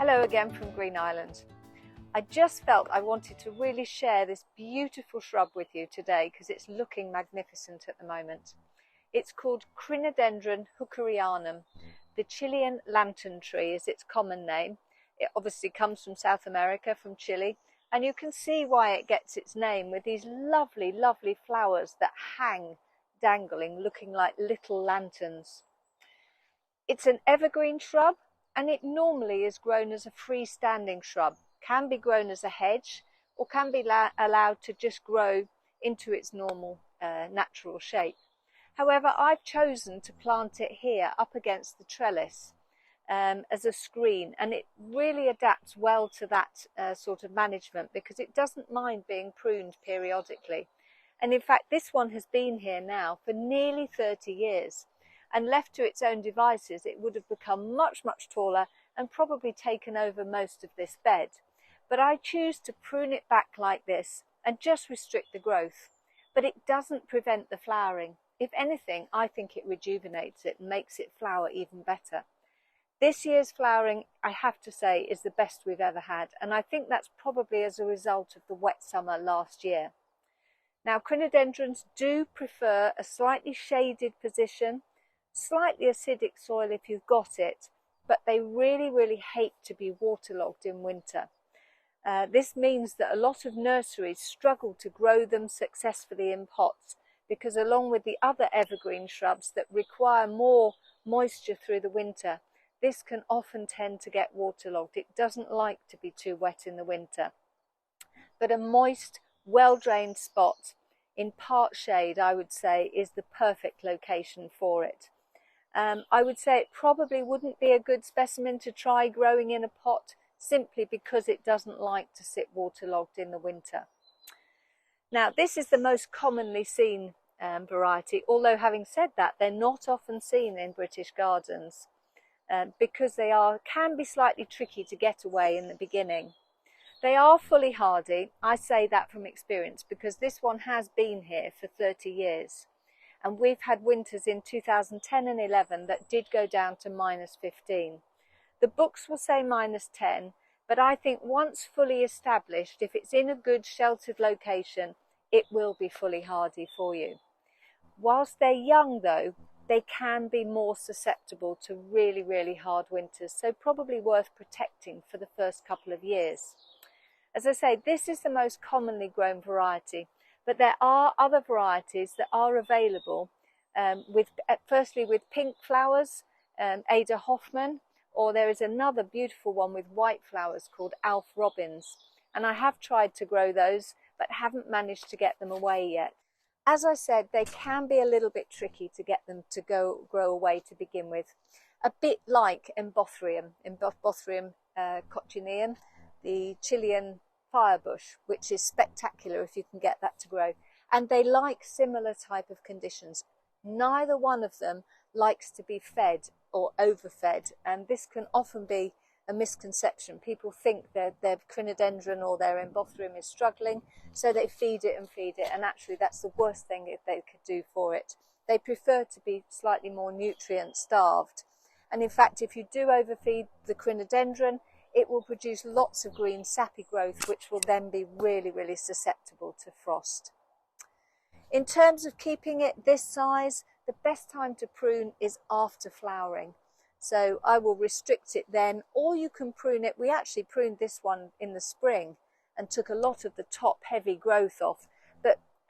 Hello again from Green Island. I just felt I wanted to really share this beautiful shrub with you today because it's looking magnificent at the moment. It's called Crinodendron hookerianum. The Chilean lantern tree is its common name. It obviously comes from South America, from Chile, and you can see why it gets its name with these lovely, lovely flowers that hang dangling, looking like little lanterns. It's an evergreen shrub, and it normally is grown as a freestanding shrub, can be grown as a hedge, or can be allowed to just grow into its normal natural shape. However, I've chosen to plant it here up against the trellis as a screen, and it really adapts well to that sort of management because it doesn't mind being pruned periodically. And in fact, this one has been here now for nearly 30 years. And left to its own devices, it would have become much, much taller and probably taken over most of this bed. But I choose to prune it back like this and just restrict the growth. But it doesn't prevent the flowering. If anything, I think it rejuvenates it and makes it flower even better. This year's flowering, I have to say, is the best we've ever had. And I think that's probably as a result of the wet summer last year. Now, crinodendrons do prefer a slightly shaded position, slightly acidic soil if you've got it, but they really, really hate to be waterlogged in winter. This means that a lot of nurseries struggle to grow them successfully in pots because along with the other evergreen shrubs that require more moisture through the winter, this can often tend to get waterlogged. It doesn't like to be too wet in the winter. But a moist, well-drained spot in part shade, I would say, is the perfect location for it. I would say it probably wouldn't be a good specimen to try growing in a pot simply because it doesn't like to sit waterlogged in the winter. Now, this is the most commonly seen variety, although having said that, they're not often seen in British gardens because they can be slightly tricky to get away in the beginning. They are fully hardy. I say that from experience because this one has been here for 30 years. And we've had winters in 2010 and 11 that did go down to -15. The books will say -10, but I think once fully established, if it's in a good sheltered location, it will be fully hardy for you. Whilst they're young though, they can be more susceptible to really, really hard winters, so probably worth protecting for the first couple of years. As I say, this is the most commonly grown variety. But there are other varieties that are available firstly with pink flowers, Ada Hoffman, or there is another beautiful one with white flowers called Alf Robbins. And I have tried to grow those, but haven't managed to get them away yet. As I said, they can be a little bit tricky to get them to grow away to begin with. A bit like Embothrium cochineum, the Chilean firebush, which is spectacular if you can get that to grow, and they like similar type of conditions. Neither one of them likes to be fed or overfed, and this can often be a misconception. People think their crinodendron or their embothrium is struggling, so they feed it, and actually that's the worst thing they could do for it. They prefer to be slightly more nutrient starved, and in fact if you do overfeed the crinodendron, it will produce lots of green sappy growth, which will then be really, really susceptible to frost. In terms of keeping it this size, the best time to prune is after flowering. So I will restrict it then, or you can prune it. We actually pruned this one in the spring and took a lot of the top heavy growth off,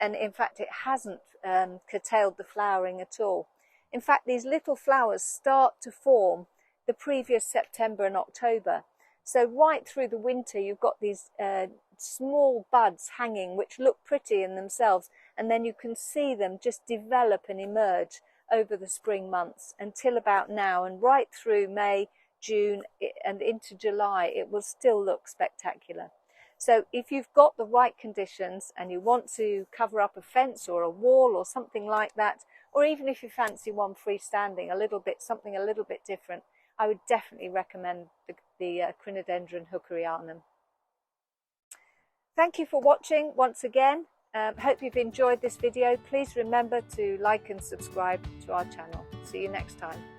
and in fact it hasn't curtailed the flowering at all. In fact, these little flowers start to form the previous September and October. So right through the winter, you've got these small buds hanging, which look pretty in themselves, and then you can see them just develop and emerge over the spring months until about now, and right through May, June, and into July, it will still look spectacular. So if you've got the right conditions and you want to cover up a fence or a wall or something like that, or even if you fancy one freestanding, something a little bit different, I would definitely recommend the Crinodendron hookerianum. Thank you for watching once again. Hope you've enjoyed this video. Please remember to like and subscribe to our channel. See you next time.